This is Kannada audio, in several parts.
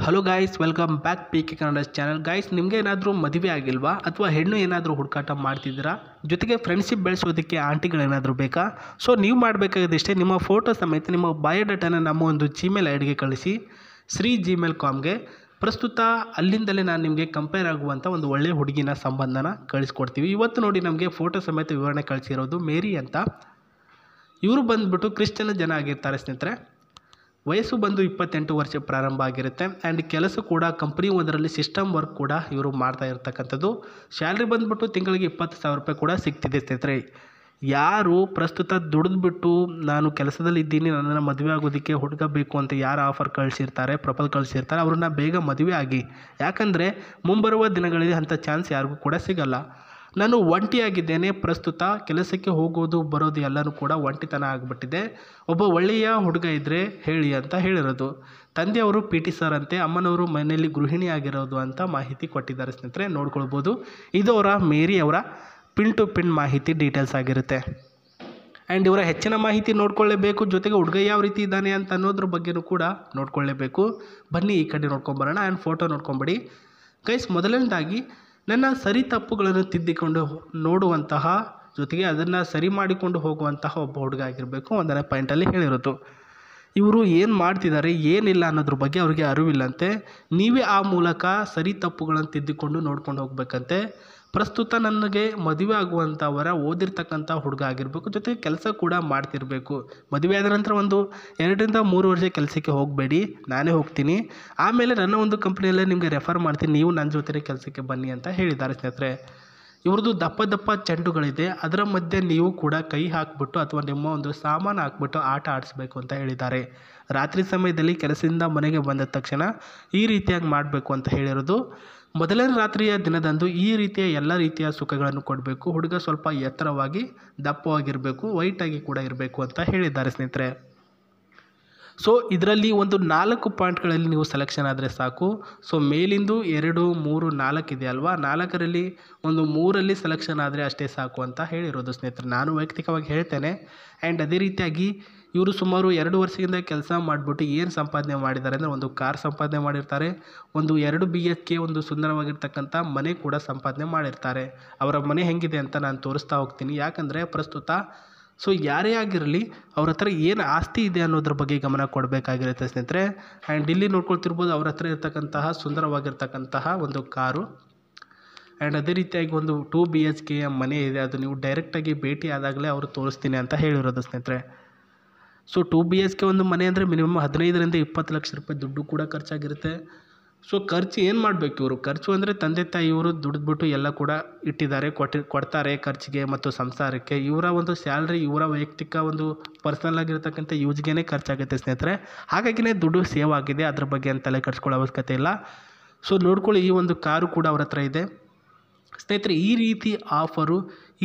Hello guys, welcome back P K Kannada channel. Guys, ನಿಮಗೆ ಏನಾದರೂ ಮದುವೆ ಆಗಿಲ್ವಾ ಅಥವಾ ಹೆಣ್ಣು ಏನಾದರೂ ಹುಡುಕಾಟ ಮಾಡ್ತಿದ್ದೀರಾ? ಜೊತೆಗೆ ಫ್ರೆಂಡ್ಶಿಪ್ ಬೆಳೆಸೋದಕ್ಕೆ ಆಂಟಿಗಳೇನಾದರೂ ಬೇಕಾ? ಸೊ ನೀವು ಮಾಡಬೇಕಾಗಿದ್ದಷ್ಟೇ, ನಿಮ್ಮ ಫೋಟೋ ಸಮೇತ ನಿಮ್ಮ ಬಯೋಡಾಟಾನ ನಮ್ಮ ಒಂದು ಜಿಮೇಲ್ ಐಡಿಗೆ ಕಳಿಸಿ, gmail.comಗೆ. ಪ್ರಸ್ತುತ ಅಲ್ಲಿಂದಲೇ ನಾನು ನಿಮಗೆ ಕಂಪೇರ್ ಆಗುವಂಥ ಒಂದು ಒಳ್ಳೆಯ ಹುಡುಗಿನ ಸಂಬಂಧನ ಕಳಿಸ್ಕೊಡ್ತೀವಿ. ಇವತ್ತು ನೋಡಿ ನಮಗೆ ಫೋಟೋ ಸಮೇತ ವಿವರಣೆ ಕಳಿಸಿರೋದು ಮೇರಿ ಅಂತ. ಇವರು ಬಂದುಬಿಟ್ಟು ಕ್ರಿಶ್ಚಿಯನ್ ಜನ ಆಗಿರ್ತಾರೆ ಸ್ನೇಹಿತರೆ. ವಯಸ್ಸು ಬಂದು 28 ವರ್ಷ ಪ್ರಾರಂಭ ಆಗಿರುತ್ತೆ. ಆ್ಯಂಡ್ ಕೆಲಸ ಕೂಡ ಕಂಪ್ನಿ ಒಂದರಲ್ಲಿ ಸಿಸ್ಟಮ್ ವರ್ಕ್ ಕೂಡ ಇವರು ಮಾಡ್ತಾ ಇರ್ತಕ್ಕಂಥದ್ದು. ಸ್ಯಾಲ್ರಿ ಬಂದುಬಿಟ್ಟು ತಿಂಗಳಿಗೆ 20,000 ರೂಪಾಯಿ ಕೂಡ ಸಿಗ್ತಿದೆ ಸ್ನೇಹಿತರೆ. ಯಾರು ಪ್ರಸ್ತುತ ದುಡಿದ್ಬಿಟ್ಟು ನಾನು ಕೆಲಸದಲ್ಲಿ ಇದ್ದೀನಿ, ನನ್ನನ್ನು ಮದುವೆ ಆಗೋದಕ್ಕೆ ಹುಡುಗ ಬೇಕು ಅಂತ ಯಾರು ಆಫರ್ ಕಳಿಸಿರ್ತಾರೆ, ಪ್ರಪೋಸಲ್ ಕಳಿಸಿರ್ತಾರೆ, ಅವ್ರನ್ನ ಬೇಗ ಮದುವೆ ಆಗಿ. ಯಾಕಂದರೆ ಮುಂಬರುವ ದಿನಗಳಲ್ಲಿ ಅಂಥ ಚಾನ್ಸ್ ಯಾರಿಗೂ ಕೂಡ ಸಿಗಲ್ಲ. ನಾನು ಒಂಟಿಯಾಗಿದ್ದೇನೆ, ಪ್ರಸ್ತುತ ಕೆಲಸಕ್ಕೆ ಹೋಗೋದು ಬರೋದು ಎಲ್ಲನೂ ಕೂಡ ಒಂಟಿತನ ಆಗಿಬಿಟ್ಟಿದೆ. ಒಬ್ಬ ಒಳ್ಳೆಯ ಹುಡುಗ ಇದ್ದರೆ ಹೇಳಿ ಅಂತ ಹೇಳಿರೋದು. ತಂದೆಯವರು PT ಸರ್ ಅಂತೆ, ಅಮ್ಮನವರು ಮನೆಯಲ್ಲಿ ಗೃಹಿಣಿ ಆಗಿರೋದು ಅಂತ ಮಾಹಿತಿ ಕೊಟ್ಟಿದ್ದಾರೆ ಸ್ನೇಹಿತರೆ, ನೋಡ್ಕೊಳ್ಬೋದು. ಇದು ಅವರ ಮೇರಿ ಅವರ ಪಿನ್ ಟು ಪಿನ್ ಮಾಹಿತಿ ಡೀಟೇಲ್ಸ್ ಆಗಿರುತ್ತೆ. ಆ್ಯಂಡ್ ಇವರ ಹೆಚ್ಚಿನ ಮಾಹಿತಿ ನೋಡ್ಕೊಳ್ಳೇಬೇಕು. ಜೊತೆಗೆ ಹುಡುಗ ಯಾವ ರೀತಿ ಇದ್ದಾನೆ ಅಂತ ಅನ್ನೋದ್ರ ಬಗ್ಗೆನೂ ಕೂಡ ನೋಡ್ಕೊಳ್ಳೇಬೇಕು. ಬನ್ನಿ ಈ ಕಡೆ ನೋಡ್ಕೊಂಬರೋಣ. ಆ್ಯಂಡ್ ಫೋಟೋ ನೋಡ್ಕೊಂಬಿಡಿ ಗೈಸ್. ಮೊದಲನೇದಾಗಿ ನನ್ನ ಸರಿ ತಪ್ಪುಗಳನ್ನು ತಿದ್ದಿಕೊಂಡು ನೋಡುವಂತಹ, ಜೊತೆಗೆ ಅದನ್ನು ಸರಿ ಮಾಡಿಕೊಂಡು ಹೋಗುವಂತಹ ಒಬ್ಬ ಹುಡುಗ ಆಗಿರಬೇಕು. 1ನೇ ಪಾಯಿಂಟಲ್ಲಿ ಹೇಳಿರೋದು. ಇವರು ಏನು ಮಾಡ್ತಿದ್ದಾರೆ ಏನಿಲ್ಲ ಅನ್ನೋದ್ರ ಬಗ್ಗೆ ಅವರಿಗೆ ಅರಿವಿಲ್ಲಂತೆ. ನೀವೇ ಆ ಮೂಲಕ ಸರಿ ತಪ್ಪುಗಳನ್ನು ತಿದ್ದಿಕೊಂಡು ನೋಡ್ಕೊಂಡು ಹೋಗ್ಬೇಕಂತೆ. ಪ್ರಸ್ತುತ ನನಗೆ ಮದುವೆ ಆಗುವಂಥವರ ಓದಿರ್ತಕ್ಕಂಥ ಹುಡುಗ ಆಗಿರಬೇಕು, ಜೊತೆಗೆ ಕೆಲಸ ಕೂಡ ಮಾಡ್ತಿರಬೇಕು. ಮದುವೆ ಆದ ನಂತರ ಒಂದು 2-3 ವರ್ಷ ಕೆಲಸಕ್ಕೆ ಹೋಗಬೇಡಿ, ನಾನೇ ಹೋಗ್ತೀನಿ, ಆಮೇಲೆ ನನ್ನ ಒಂದು ಕಂಪ್ನಿಯಲ್ಲೇ ನಿಮಗೆ ರೆಫರ್ ಮಾಡ್ತೀನಿ, ನೀವು ನನ್ನ ಜೊತೆ ಕೆಲಸಕ್ಕೆ ಬನ್ನಿ ಅಂತ ಹೇಳಿದ್ದಾರೆ ಸ್ನೇಹಿತರೆ. ಇವ್ರದ್ದು ದಪ್ಪ ಚೆಂಡುಗಳಿದೆ, ಅದರ ಮಧ್ಯೆ ನೀವು ಕೂಡ ಕೈ ಹಾಕಿಬಿಟ್ಟು ಅಥವಾ ನಿಮ್ಮ ಒಂದು ಸಾಮಾನು ಹಾಕ್ಬಿಟ್ಟು ಆಟ ಆಡಿಸ್ಬೇಕು ಅಂತ ಹೇಳಿದ್ದಾರೆ. ರಾತ್ರಿ ಸಮಯದಲ್ಲಿ ಕೆಲಸದಿಂದ ಮನೆಗೆ ಬಂದ ತಕ್ಷಣ ಈ ರೀತಿಯಾಗಿ ಮಾಡಬೇಕು ಅಂತ ಹೇಳಿರೋದು. ಮೊದಲನೇ ರಾತ್ರಿಯ ದಿನದಂದು ಈ ರೀತಿಯ ಎಲ್ಲ ರೀತಿಯ ಸುಖಗಳನ್ನು ಕೊಡಬೇಕು. ಹುಡುಗ ಸ್ವಲ್ಪ ಎತ್ತರವಾಗಿ ದಪ್ಪವಾಗಿರಬೇಕು, ವೈಟಾಗಿ ಕೂಡ ಇರಬೇಕು ಅಂತ ಹೇಳಿದ್ದಾರೆ ಸ್ನೇಹಿತರೆ. ಸೊ ಇದರಲ್ಲಿ ಒಂದು 4 ಪಾಯಿಂಟ್ಗಳಲ್ಲಿ ನೀವು ಸೆಲೆಕ್ಷನ್ ಆದರೆ ಸಾಕು. ಸೊ ಮೇಲಿಂದು 2, 3, 4 ಇದೆ ಅಲ್ವಾ, 4ರಲ್ಲಿ ಒಂದು 3ರಲ್ಲಿ ಸೆಲೆಕ್ಷನ್ ಆದರೆ ಅಷ್ಟೇ ಸಾಕು ಅಂತ ಹೇಳಿರೋದು ಸ್ನೇಹಿತರೆ. ನಾನು ವೈಯಕ್ತಿಕವಾಗಿ ಹೇಳ್ತೇನೆ. ಆ್ಯಂಡ್ ಅದೇ ರೀತಿಯಾಗಿ ಇವರು ಸುಮಾರು 2 ವರ್ಷದಿಂದ ಕೆಲಸ ಮಾಡಿಬಿಟ್ಟು ಏನು ಸಂಪಾದನೆ ಮಾಡಿದ್ದಾರೆ ಅಂದರೆ, ಒಂದು ಕಾರ್ ಸಂಪಾದನೆ ಮಾಡಿರ್ತಾರೆ, ಒಂದು 2 BHK ಒಂದು ಸುಂದರವಾಗಿರ್ತಕ್ಕಂಥ ಮನೆ ಕೂಡ ಸಂಪಾದನೆ ಮಾಡಿರ್ತಾರೆ. ಅವರ ಮನೆ ಹೆಂಗಿದೆ ಅಂತ ನಾನು ತೋರಿಸ್ತಾ ಹೋಗ್ತೀನಿ. ಯಾಕಂದರೆ ಪ್ರಸ್ತುತ ಸೊ ಯಾರೇ ಆಗಿರಲಿ ಅವ್ರ ಹತ್ರ ಏನು ಆಸ್ತಿ ಇದೆ ಅನ್ನೋದ್ರ ಬಗ್ಗೆ ಗಮನ ಕೊಡಬೇಕಾಗಿರುತ್ತೆ ಸ್ನೇಹಿತರೆ. ಆ್ಯಂಡ್ ಇಲ್ಲಿ ನೋಡ್ಕೊಳ್ತಿರ್ಬೋದು ಅವ್ರ ಹತ್ರ ಇರ್ತಕ್ಕಂತಹ ಸುಂದರವಾಗಿರ್ತಕ್ಕಂತಹ ಒಂದು ಕಾರು. ಆ್ಯಂಡ್ ಅದೇ ರೀತಿಯಾಗಿ ಒಂದು 2 BHK ಮನೆ ಇದೆ. ಅದು ನೀವು ಡೈರೆಕ್ಟಾಗಿ ಭೇಟಿ ಆದಾಗಲೇ ಅವರು ತೋರಿಸ್ತೀನಿ ಅಂತ ಹೇಳಿರೋದು ಸ್ನೇಹಿತರೆ. ಸೊ 2 BHK ಒಂದು ಮನೆ ಅಂದರೆ ಮಿನಿಮಮ್ 15ರಿಂದ 20 ಲಕ್ಷ ರೂಪಾಯಿ ದುಡ್ಡು ಕೂಡ ಖರ್ಚಾಗಿರುತ್ತೆ. ಸೊ ಖರ್ಚು ಏನು ಮಾಡಬೇಕು ಇವರು? ಖರ್ಚು ಅಂದರೆ ತಂದೆ ತಾಯಿಯವರು ದುಡಿದ್ಬಿಟ್ಟು ಎಲ್ಲ ಕೂಡ ಇಟ್ಟಿದ್ದಾರೆ, ಕೊಡ್ತಾರೆ ಖರ್ಚಿಗೆ ಮತ್ತು ಸಂಸಾರಕ್ಕೆ. ಇವರ ಒಂದು ಸ್ಯಾಲ್ರಿ ಇವರ ವೈಯಕ್ತಿಕ ಒಂದು ಪರ್ಸನಲ್ ಆಗಿರ್ತಕ್ಕಂಥ ಯೂಸ್ಗೆ ಖರ್ಚಾಗುತ್ತೆ ಸ್ನೇಹಿತರೆ. ಹಾಗಾಗಿನೇ ದುಡ್ಡು ಸೇವ್ ಆಗಿದೆ, ಅದ್ರ ಬಗ್ಗೆ ಅಂತ ತಲೆ ಕೆಡಿಸ್ಕೊಳ್ಳೋ ಅವಶ್ಯಕತೆ ಇಲ್ಲ. ಸೊ ನೋಡ್ಕೊಳ್ಳಿ, ಈ ಒಂದು ಕಾರು ಕೂಡ ಅವ್ರ ಹತ್ರ ಇದೆ ಸ್ನೇಹಿತರೆ. ಈ ರೀತಿ ಆಫರು,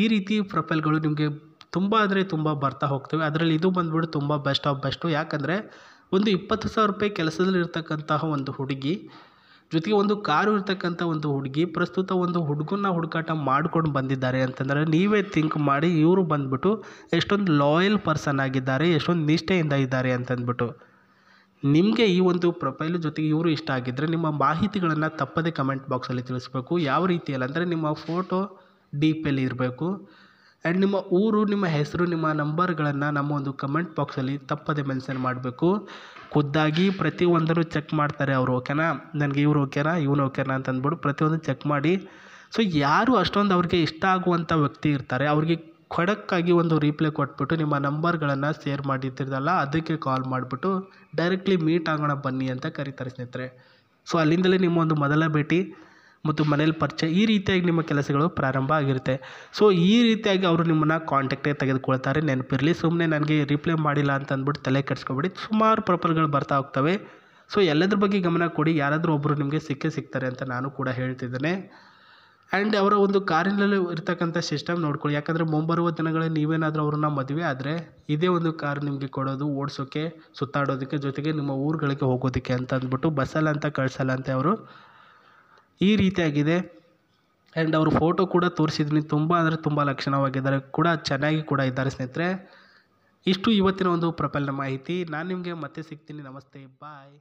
ಈ ರೀತಿ ಪ್ರೊಫೈಲ್ಗಳು ನಿಮಗೆ ತುಂಬ ಅಂದರೆ ತುಂಬ ಬರ್ತಾ ಹೋಗ್ತವೆ. ಅದರಲ್ಲಿ ಇದು ಬಂದುಬಿಟ್ಟು ತುಂಬ ಬೆಸ್ಟ್ ಆಫ್ ಬೆಸ್ಟು. ಯಾಕಂದರೆ ಒಂದು 20,000 ರೂಪಾಯಿ ಕೆಲಸದಲ್ಲಿ ಇರ್ತಕ್ಕಂತಹ ಒಂದು ಹುಡುಗಿ, ಜೊತೆಗೆ ಒಂದು ಕಾರು ಇರ್ತಕ್ಕಂಥ ಒಂದು ಹುಡುಗಿ, ಪ್ರಸ್ತುತ ಒಂದು ಹುಡುಗನ ಹುಡುಕಾಟ ಮಾಡ್ಕೊಂಡು ಬಂದಿದ್ದಾರೆ ಅಂತಂದರೆ ನೀವೇ ಥಿಂಕ್ ಮಾಡಿ. ಇವರು ಬಂದುಬಿಟ್ಟು ಎಷ್ಟೊಂದು ಲಾಯಲ್ ಪರ್ಸನ್ ಆಗಿದ್ದಾರೆ, ಎಷ್ಟೊಂದು ನಿಷ್ಠೆಯಿಂದ ಇದ್ದಾರೆ ಅಂತಂದ್ಬಿಟ್ಟು. ನಿಮಗೆ ಈ ಒಂದು ಪ್ರೊಫೈಲು ಜೊತೆಗೆ ಇವರು ಇಷ್ಟ ಆಗಿದ್ದರೆ ನಿಮ್ಮ ಮಾಹಿತಿಗಳನ್ನು ತಪ್ಪದೇ ಕಮೆಂಟ್ ಬಾಕ್ಸಲ್ಲಿ ತಿಳಿಸ್ಬೇಕು. ಯಾವ ರೀತಿಯಲ್ಲಿ ಅಂದರೆ ನಿಮ್ಮ ಫೋಟೋ DPಯಲ್ಲಿ ಇರಬೇಕು. ಆ್ಯಂಡ್ ನಿಮ್ಮ ಊರು, ನಿಮ್ಮ ಹೆಸರು, ನಿಮ್ಮ ನಂಬರ್ಗಳನ್ನು ನಮ್ಮ ಒಂದು ಕಮೆಂಟ್ ಬಾಕ್ಸಲ್ಲಿ ತಪ್ಪದೇ ಮೆನ್ಷನ್ ಮಾಡಬೇಕು. ಖುದ್ದಾಗಿ ಪ್ರತಿಯೊಂದನ್ನು ಚೆಕ್ ಮಾಡ್ತಾರೆ ಅವರು. ಓಕೆನಾ, ನನಗೆ ಇವರು ಓಕೆನಾ, ಇವನು ಓಕೆನಾ ಅಂತಂದ್ಬಿಟ್ಟು ಪ್ರತಿಯೊಂದು ಚೆಕ್ ಮಾಡಿ. ಸೊ ಯಾರು ಅಷ್ಟೊಂದು ಅವ್ರಿಗೆ ಇಷ್ಟ ಆಗುವಂಥ ವ್ಯಕ್ತಿ ಇರ್ತಾರೆ, ಅವ್ರಿಗೆ ಖಡಕ್ಕಾಗಿ ಒಂದು ರಿಪ್ಲೈ ಕೊಟ್ಬಿಟ್ಟು ನಿಮ್ಮ ನಂಬರ್ಗಳನ್ನು ಶೇರ್ ಮಾಡಿರ್ತಿರಲ್ಲ, ಅದಕ್ಕೆ ಕಾಲ್ ಮಾಡಿಬಿಟ್ಟು ಡೈರೆಕ್ಟ್ಲಿ ಮೀಟ್ ಆಗೋಣ ಬನ್ನಿ ಅಂತ ಕರೀತಾರೆ ಸ್ನೇಹಿತರೆ. ಸೊ ಅಲ್ಲಿಂದಲೇ ನಿಮ್ಮ ಒಂದು ಮೊದಲ ಭೇಟಿ ಮತ್ತು ಮನೇಲಿ ಪರಿಚಯ, ಈ ರೀತಿಯಾಗಿ ನಿಮ್ಮ ಕೆಲಸಗಳು ಪ್ರಾರಂಭ ಆಗಿರುತ್ತೆ. ಸೊ ಈ ರೀತಿಯಾಗಿ ಅವರು ನಿಮ್ಮನ್ನು ಕಾಂಟ್ಯಾಕ್ಟೇ ತೆಗೆದುಕೊಳ್ತಾರೆ. ನೆನಪಿರಲಿ, ಸುಮ್ಮನೆ ನನಗೆ ರಿಪ್ಲೈ ಮಾಡಿಲ್ಲ ಅಂತ ಅಂದ್ಬಿಟ್ಟು ತಲೆ ಕೆಡಿಸ್ಕೊಬೇಡಿ. ಸುಮಾರು ಪ್ರೊಫೈಲ್ಗಳು ಬರ್ತಾ ಹೋಗ್ತವೆ. ಸೊ ಎಲ್ಲದ್ರ ಬಗ್ಗೆ ಗಮನ ಕೊಡಿ. ಯಾರಾದರೂ ಒಬ್ಬರು ನಿಮಗೆ ಸಿಗ್ತಾರೆ ಅಂತ ನಾನು ಕೂಡ ಹೇಳ್ತಿದ್ದೇನೆ. ಆ್ಯಂಡ್ ಅವರ ಒಂದು ಕಾರಿನಲ್ಲಿ ಇರ್ತಕ್ಕಂಥ ಸಿಸ್ಟಮ್ ನೋಡ್ಕೊಳ್ಳಿ. ಯಾಕಂದರೆ ಮುಂಬರುವ ದಿನಗಳಲ್ಲಿ ನೀವೇನಾದರೂ ಅವ್ರನ್ನ ಮದುವೆ ಆದರೆ ಇದೇ ಒಂದು ಕಾರು ನಿಮಗೆ ಕೊಡೋದು, ಓಡಿಸೋಕ್ಕೆ, ಸುತ್ತಾಡೋದಕ್ಕೆ, ಜೊತೆಗೆ ನಿಮ್ಮ ಊರುಗಳಿಗೆ ಹೋಗೋದಕ್ಕೆ ಅಂತ ಅಂದ್ಬಿಟ್ಟು. ಬಸ್ಸಲ್ಲ ಅಂತ ಕಳಿಸಲ್ಲ ಅಂತೆ ಅವರು. ಈ ರೀತಿಯಾಗಿದೆ. ಆ್ಯಂಡ್ ಅವ್ರ ಫೋಟೋ ಕೂಡ ತೋರಿಸಿದ್ದೀನಿ. ತುಂಬ ಅಂದರೆ ತುಂಬ ಲಕ್ಷಣವಾಗಿದ್ದಾರೆ ಕೂಡ, ಚೆನ್ನಾಗಿ ಕೂಡ ಇದ್ದಾರೆ ಸ್ನೇಹಿತರೆ. ಇಷ್ಟು ಇವತ್ತಿನ ಒಂದು ಪ್ರೊಫೈಲ್ನ ಮಾಹಿತಿ. ನಾನು ನಿಮಗೆ ಮತ್ತೆ ಸಿಗ್ತೀನಿ. ನಮಸ್ತೆ, ಬಾಯ್.